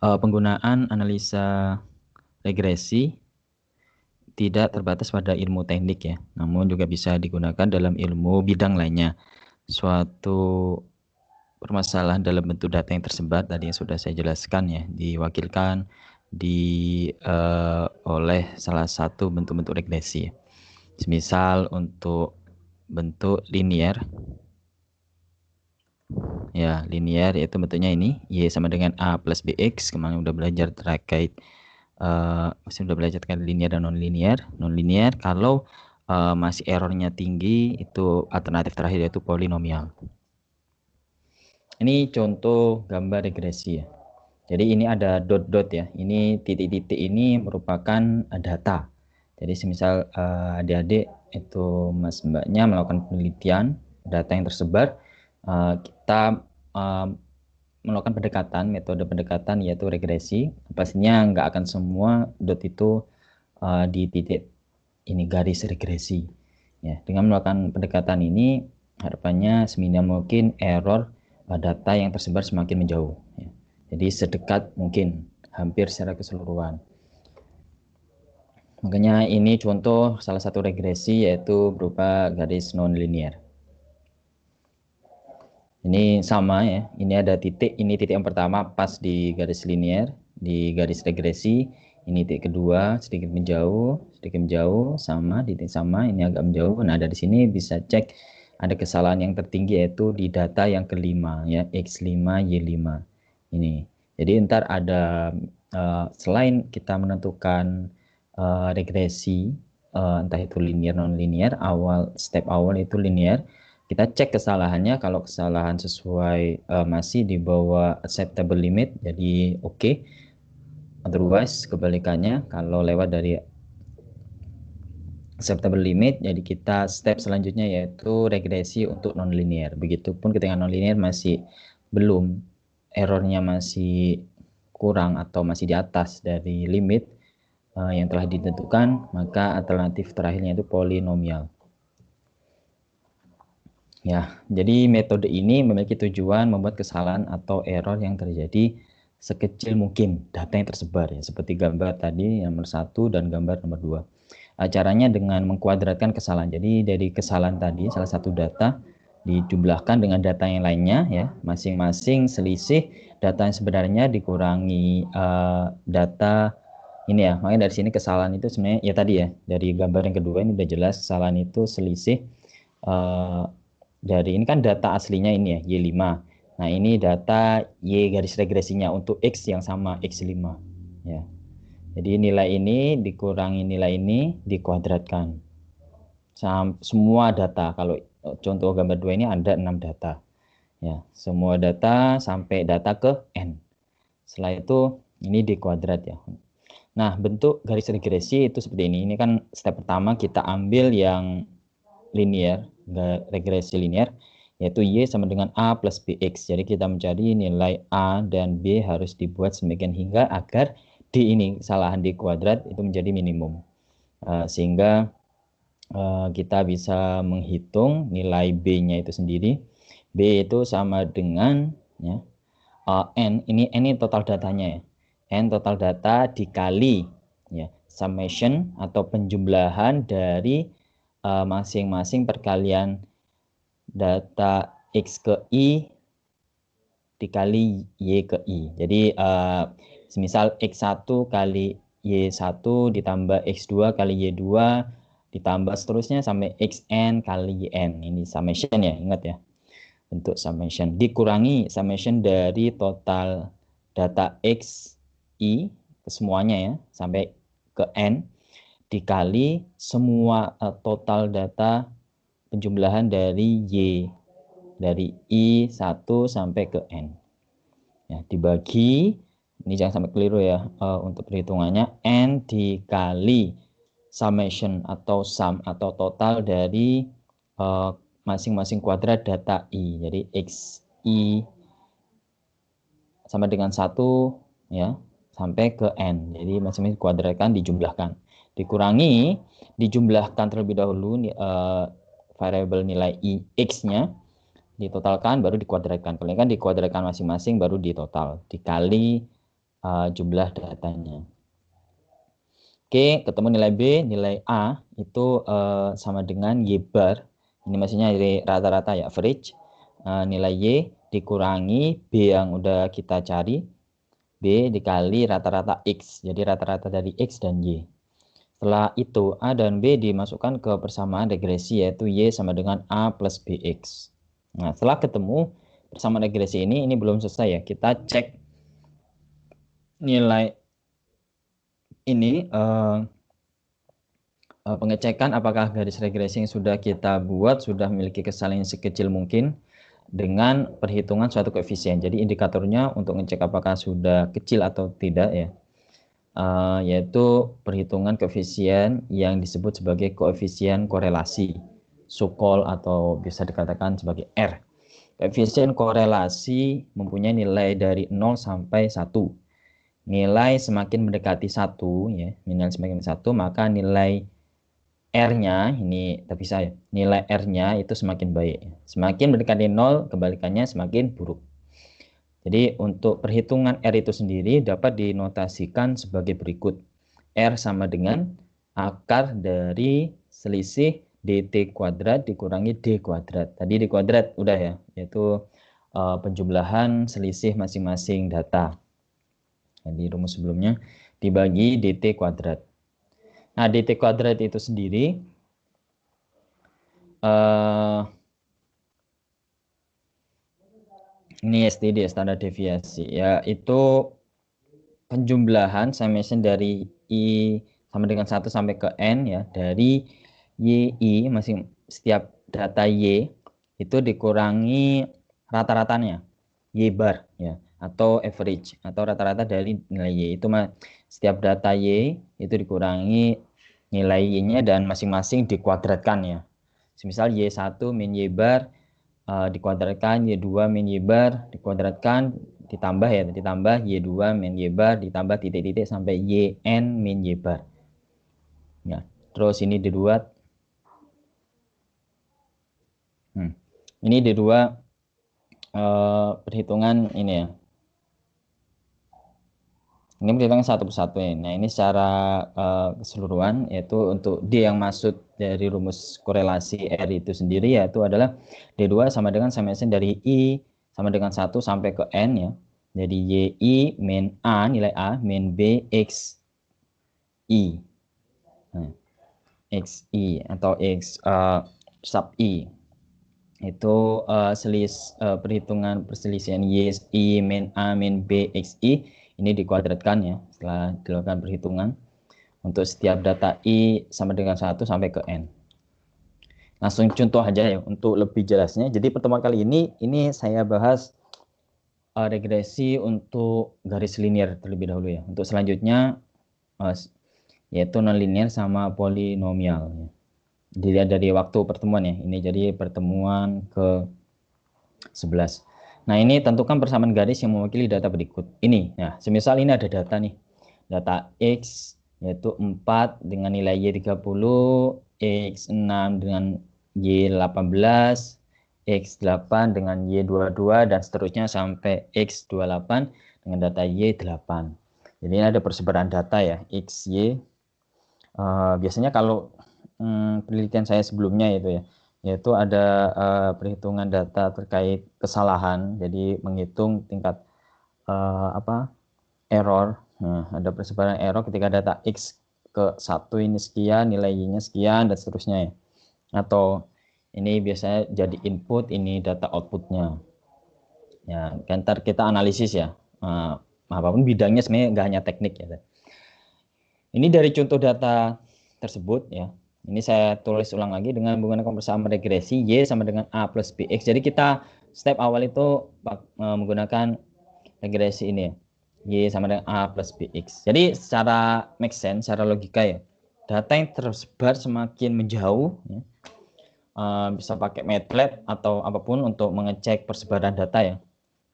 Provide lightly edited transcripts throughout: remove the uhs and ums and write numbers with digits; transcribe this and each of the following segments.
Penggunaan analisa regresi tidak terbatas pada ilmu teknik ya, namun juga bisa digunakan dalam ilmu bidang lainnya. Suatu permasalahan dalam bentuk data yang tersebar tadi yang sudah saya jelaskan ya, diwakilkan oleh salah satu bentuk-bentuk regresi. Misal untuk bentuk linear, ya linear yaitu bentuknya ini y sama dengan a plus bx. Kemarin udah belajar terkait masih udah belajar terkait linear dan non linear. Kalau masih errornya tinggi, itu alternatif terakhir yaitu polinomial. Ini contoh gambar regresi ya. Jadi ini ada dot-dot ya. Ini titik-titik ini merupakan data. Jadi semisal adik-adik itu mas mbaknya melakukan penelitian data yang tersebar, kita melakukan metode pendekatan yaitu regresi. Pastinya nggak akan semua dot itu di titik ini garis regresi. Ya, dengan melakukan pendekatan ini harapannya seminim mungkin error data yang tersebar semakin menjauh. Ya. Jadi sedekat mungkin, hampir secara keseluruhan. Makanya ini contoh salah satu regresi yaitu berupa garis non-linear. Ini sama ya, ini ada titik, ini titik yang pertama pas di garis linear, di garis regresi. Ini titik kedua sedikit menjauh, sama, titik sama, ini agak menjauh. Nah dari sini bisa cek ada kesalahan yang tertinggi yaitu di data yang kelima ya, X5, Y5. Ini. Jadi ntar ada selain kita menentukan regresi, entah itu linear non linear, step awal itu linear, kita cek kesalahannya. Kalau kesalahan sesuai masih di bawah acceptable limit, jadi oke. Otherwise kebalikannya, kalau lewat dari acceptable limit, jadi kita step selanjutnya yaitu regresi untuk non-linear. Begitupun ketika non-linear masih belum, errornya masih kurang atau masih di atas dari limit yang telah ditentukan, maka alternatif terakhirnya itu polinomial. Ya, jadi metode ini memiliki tujuan membuat kesalahan atau error yang terjadi sekecil mungkin data yang tersebar ya, seperti gambar tadi nomor 1 dan gambar nomor 2. Caranya dengan mengkuadratkan kesalahan. Jadi dari kesalahan tadi salah satu data dijumlahkan dengan data yang lainnya ya, masing-masing selisih data yang sebenarnya dikurangi data ini ya. Makanya dari sini kesalahan itu sebenarnya ya tadi ya, dari gambar yang kedua ini udah jelas kesalahan itu selisih dari ini kan data aslinya ini ya, Y5. Nah, ini data Y garis regresinya untuk X yang sama, X5. Ya. Jadi nilai ini dikurangi nilai ini, dikuadratkan. Semua data, kalau contoh gambar 2 ini ada 6 data. Ya, semua data sampai data ke N. Setelah itu, ini dikuadrat ya. Nah, bentuk garis regresi itu seperti ini. Ini kan step pertama kita ambil yang linear, regresi linear, yaitu Y sama dengan A plus BX. Jadi kita mencari nilai A dan B harus dibuat semakin hingga agar di ini kesalahan di kuadrat itu menjadi minimum. Sehingga kita bisa menghitung nilai B-nya itu sendiri. B itu sama dengan ya, N, ini total datanya ya. N total data dikali ya, summation atau penjumlahan dari masing-masing perkalian data X ke Y dikali Y ke Y. Jadi semisal X1 kali Y1 ditambah X2 kali Y2 ditambah seterusnya sampai Xn kali Yn. Ini summation ya, ingat ya. Bentuk summation. Dikurangi summation dari total data X, Y semuanya ya, sampai ke N dikali semua total data penjumlahan dari Y, dari I1 sampai ke N. Ya, dibagi, ini jangan sampai keliru ya, untuk perhitungannya, N dikali summation atau sum atau total dari masing-masing kuadrat data I. Jadi XI sama dengan 1 ya, sampai ke N. Jadi masing-masing kuadratkan dijumlahkan. Dikurangi, dijumlahkan terlebih dahulu variabel nilai X-nya, ditotalkan baru dikuadratkan. Kalau ini kan dikuadratkan masing-masing baru ditotal. Dikali jumlah datanya. Oke, ketemu nilai B, nilai A itu sama dengan Y bar. Ini maksudnya dari rata-rata ya, average. Nilai Y dikurangi B yang udah kita cari. B dikali rata-rata X. Jadi rata-rata dari X dan Y. Setelah itu A dan B dimasukkan ke persamaan regresi, yaitu Y sama dengan A plus BX. Nah, setelah ketemu persamaan regresi ini belum selesai ya. Kita cek nilai ini, pengecekan apakah garis regresi yang sudah kita buat sudah memiliki kesalahan sekecil mungkin dengan perhitungan suatu koefisien. Jadi indikatornya untuk ngecek apakah sudah kecil atau tidak ya, yaitu perhitungan koefisien yang disebut sebagai koefisien korelasi, SUKOL atau bisa dikatakan sebagai R. Koefisien korelasi mempunyai nilai dari 0 sampai 1. Nilai semakin mendekati 1 ya, nilai semakin 1 maka nilai R-nya ini terpisah ya. Nilai R-nya itu semakin baik. Semakin mendekati 0, kebalikannya semakin buruk. Jadi untuk perhitungan R itu sendiri dapat dinotasikan sebagai berikut. R sama dengan akar dari selisih dt kuadrat dikurangi d kuadrat. Tadi d kuadrat udah ya, yaitu penjumlahan selisih masing-masing data. Jadi rumus sebelumnya dibagi dt kuadrat. Nah, dt kuadrat itu sendiri ini STD, standar deviasi, yaitu penjumlahan summation dari I sama dengan 1 sampai ke N ya, dari YI masing setiap data Y itu dikurangi rata-ratanya Y bar ya, atau average atau rata-rata dari nilai Y itu setiap data Y itu dikurangi nilai Y-nya dan masing-masing dikuadratkan ya. Misal Y1 min Y bar dikuadratkan Y2 min Y bar dikuadratkan ditambah ya, ditambah Y2 min Y bar ditambah titik-titik sampai YN min Y bar. Ya, terus ini D2. Ini D2 perhitungan ini ya. Ini perhitungan satu persatu ya. Nah, ini secara keseluruhan yaitu untuk D yang maksud dari rumus korelasi R itu sendiri yaitu adalah D2 sama dengan summation dari I sama dengan 1 sampai ke N ya. Jadi YI min A, nilai A, min B, X, I. Nah, XI atau X sub I. Itu perhitungan perselisihan YI min A, min B, XI. Ini dikuadratkan ya, setelah dilakukan perhitungan. Untuk setiap data I sama dengan 1 sampai ke N. Langsung contoh aja ya, untuk lebih jelasnya. Jadi pertemuan kali ini saya bahas regresi untuk garis linear terlebih dahulu ya. Untuk selanjutnya yaitu nonlinear sama polinomial ya. Dilihat dari waktu pertemuan ya. Ini jadi pertemuan ke 11. Nah, ini tentukan persamaan garis yang mewakili data berikut. Ini ya, semisal ini ada data nih. Data X yaitu 4 dengan nilai Y30, X6 dengan Y18, X8 dengan Y22 dan seterusnya sampai X28 dengan data Y8. Jadi ini ada persebaran data ya, X, Y. Biasanya kalau penelitian saya sebelumnya itu ya, yaitu ada perhitungan data terkait kesalahan, jadi menghitung tingkat error. Nah, ada persebaran error ketika data X ke 1 ini sekian, nilai Y-nya sekian dan seterusnya ya. Atau ini biasanya jadi input, ini data outputnya. Ya, ntar kita analisis ya. Apapun bidangnya sebenarnya nggak hanya teknik ya. Ini dari contoh data tersebut ya. Ini saya tulis ulang lagi dengan menggunakan persamaan regresi Y sama dengan A plus BX. Jadi kita step awal itu menggunakan regresi ini ya. Y sama dengan A plus BX. Jadi secara make sense, secara logika ya. Data yang tersebar semakin menjauh ya, bisa pakai Matplotlib atau apapun untuk mengecek persebaran data ya.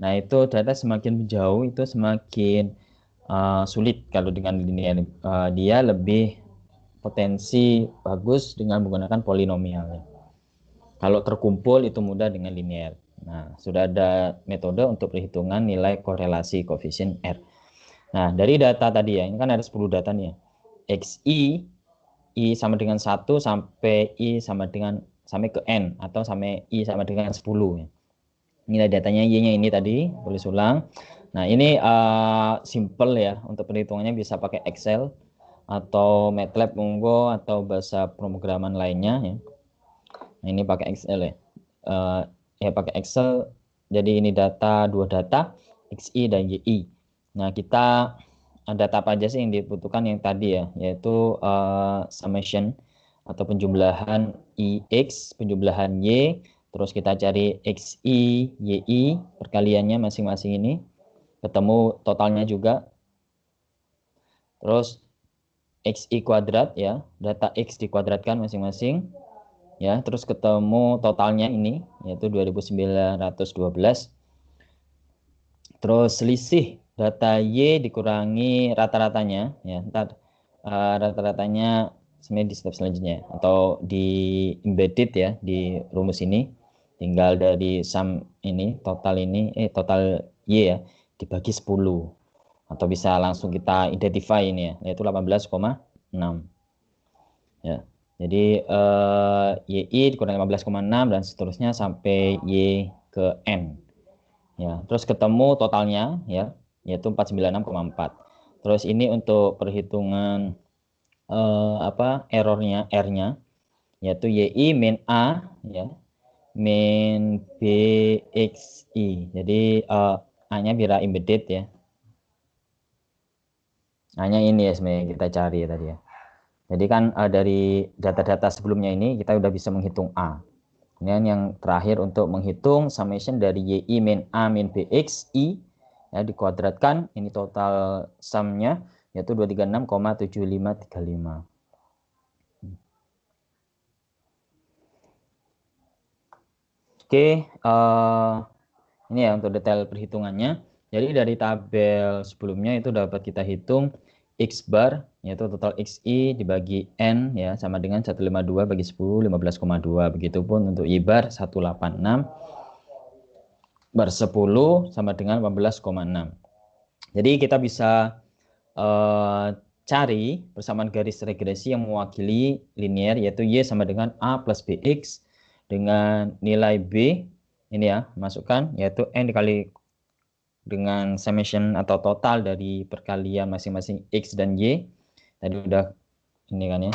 Nah, itu data semakin menjauh itu semakin sulit kalau dengan linear. Dia lebih potensi bagus dengan menggunakan polinomial. Ya. Kalau terkumpul itu mudah dengan linear. Nah, sudah ada metode untuk perhitungan nilai korelasi koefisien R. Nah, dari data tadi ya, ini kan ada 10 data nih ya. XI, I sama dengan 1 sampai I sama dengan sampai ke N atau sampai I sama dengan 10 ya. Nilai datanya Y-nya ini tadi, tulis ulang. Nah, ini simple ya, untuk perhitungannya bisa pakai Excel atau MATLAB monggo atau bahasa pemrograman lainnya ya. Nah, ini pakai Excel ya. Ya pakai Excel. Jadi ini dua data XI dan YI. Nah, kita data apa aja sih yang dibutuhkan yang tadi ya, yaitu summation atau penjumlahan IX, penjumlahan Y, terus kita cari XI, YI, perkaliannya masing-masing ini, ketemu totalnya juga, terus XI kuadrat ya, data X dikuadratkan masing-masing, ya, terus ketemu totalnya ini, yaitu 2912, terus selisih data Y dikurangi rata-ratanya ya, ntar rata-ratanya sebenarnya di step selanjutnya atau di embedded ya di rumus ini, tinggal dari sum ini total ini total Y ya dibagi 10 atau bisa langsung kita identify ini ya, yaitu 18,6 ya. Jadi YI dikurangi 15,6 dan seterusnya sampai Y ke N. Ya, terus ketemu totalnya ya, yaitu 496,4. Terus ini untuk perhitungan errornya R-nya yaitu YI min A ya, min BXI. Jadi A-nya biar embedded ya. A-nya ini ya sebenarnya kita cari ya tadi ya. Jadi kan dari data-data sebelumnya ini kita udah bisa menghitung A. Kemudian yang terakhir untuk menghitung summation dari YI min A min BX I ya dikuadratkan, ini total sumnya yaitu 236,7535. Oke, ini ya untuk detail perhitungannya. Jadi dari tabel sebelumnya itu dapat kita hitung X bar yaitu total XI dibagi N ya sama dengan 152 bagi 10 15,2. Begitupun untuk Y bar 186 bar 10 sama dengan 18,6. Jadi kita bisa cari persamaan garis regresi yang mewakili linear yaitu Y sama dengan A plus BX dengan nilai B ini ya masukkan yaitu N dikali dengan summation atau total dari perkalian masing-masing X dan Y tadi udah ini kan ya,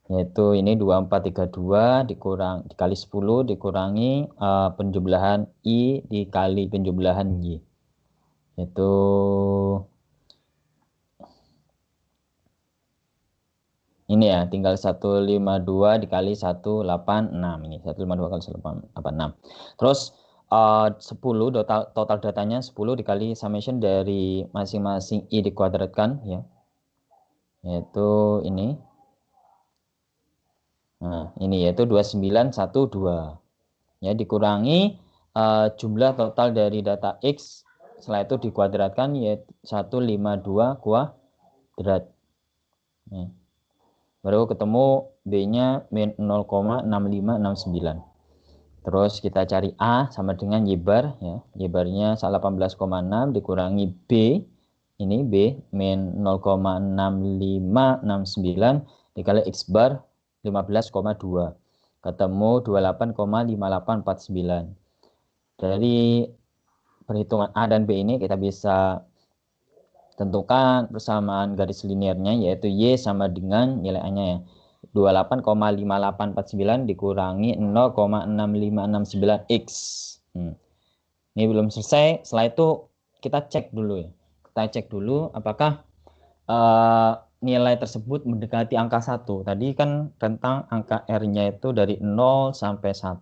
yaitu ini 2432 dikali 10 dikurangi penjumlahan I dikali penjumlahan Y, yaitu ini ya tinggal 152 dikali 186 ini 152 kali 186. Terus 10 total datanya 10 dikali summation dari masing-masing I dikuadratkan ya, yaitu ini. Nah, ini yaitu 2912 ya dikurangi jumlah total dari data X, setelah itu dikuadratkan yaitu 152 kuadrat ya. Baru ketemu B-nya min 0,6569. Terus kita cari A sama dengan Y bar ya. Y barnya 18,6 dikurangi B, ini B min 0,6569 dikali X bar 15,2. Ketemu 28,5849. Dari perhitungan A dan B ini kita bisa tentukan persamaan garis linearnya yaitu Y sama dengan nilai A-nya ya. 28,5849 dikurangi 0,6569 X. Ini belum selesai. Setelah itu kita cek dulu ya. Kita cek dulu apakah nilai tersebut mendekati angka 1. Tadi kan tentang angka R-nya itu dari 0 sampai 1.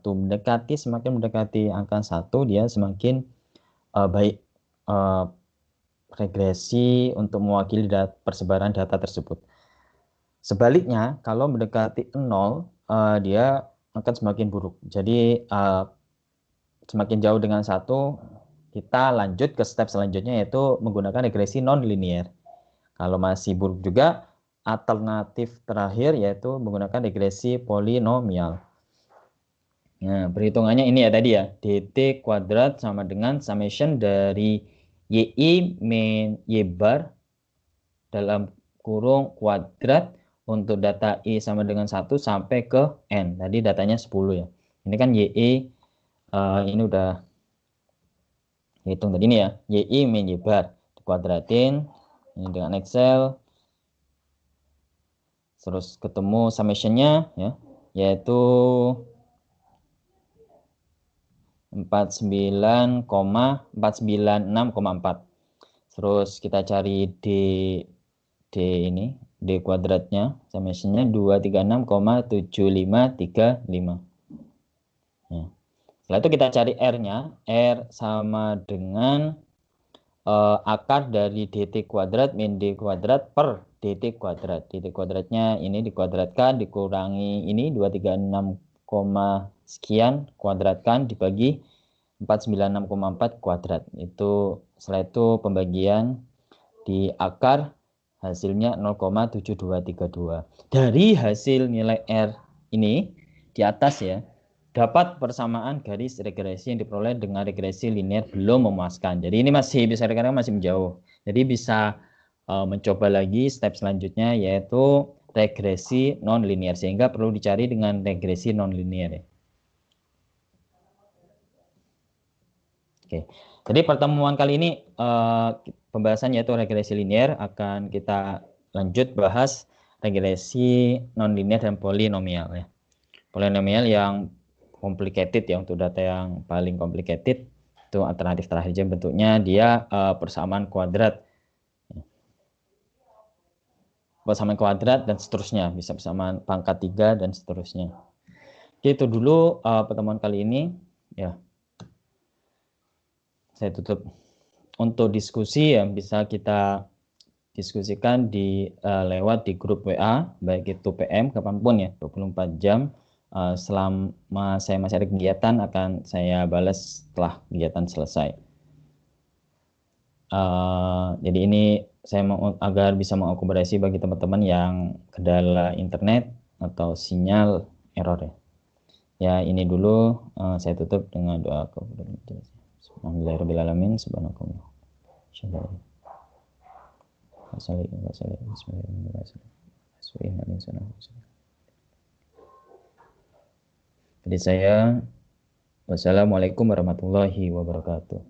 Semakin mendekati angka 1 dia semakin baik regresi untuk mewakili persebaran data tersebut. Sebaliknya, kalau mendekati 0, dia akan semakin buruk. Jadi, semakin jauh dengan 1, kita lanjut ke step selanjutnya yaitu menggunakan regresi non-linear. Kalau masih buruk juga, alternatif terakhir yaitu menggunakan regresi polinomial. Nah, perhitungannya ini ya tadi ya, dt kuadrat sama dengan summation dari YI min Y bar dalam kurung kuadrat untuk data I sama dengan 1 sampai ke N. Tadi datanya 10 ya. Ini kan YI, ini udah hitung tadi ini ya. YI min Y bar. Dikuadratin. Ini dengan Excel. Terus ketemu summation-nya ya, yaitu 496,4. Terus kita cari D ini, D kuadratnya, summation-nya 236,7535. Ya. Setelah itu kita cari R-nya, R sama dengan akar dari dt kuadrat min d kuadrat per dt kuadrat. Dt kuadratnya ini dikuadratkan, dikurangi ini 236, sekian, kuadratkan, dibagi 496,4 kuadrat. Itu setelah itu pembagian di akar, hasilnya 0,7232. Dari hasil nilai R ini di atas ya, dapat persamaan garis regresi yang diperoleh dengan regresi linear belum memuaskan. Jadi ini masih bisa dikatakan masih menjauh. Jadi bisa mencoba lagi step selanjutnya, yaitu regresi non linear, sehingga perlu dicari dengan regresi non linear ya. Oke. Jadi pertemuan kali ini pembahasan yaitu regresi linear, akan kita lanjut bahas regresi non linear dan polinomial ya. Polinomial yang complicated ya, untuk data yang paling complicated itu alternatif terakhir, bentuknya dia persamaan kuadrat dan seterusnya, bisa persamaan pangkat 3 dan seterusnya. Oke, itu dulu pertemuan kali ini ya. Saya tutup. Untuk diskusi yang bisa kita diskusikan lewat di grup WA, baik itu PM kapanpun ya, 24 jam. Selama saya masih ada kegiatan akan saya balas setelah kegiatan selesai. Jadi ini saya mau agar bisa mengakomodasi bagi teman-teman yang kendala internet atau sinyal error ya. Ya ini dulu, saya tutup dengan doa kepada Alhamdulillahirobbilalamin. Subhanakallah. Jadi saya, wassalamualaikum warahmatullahi wabarakatuh.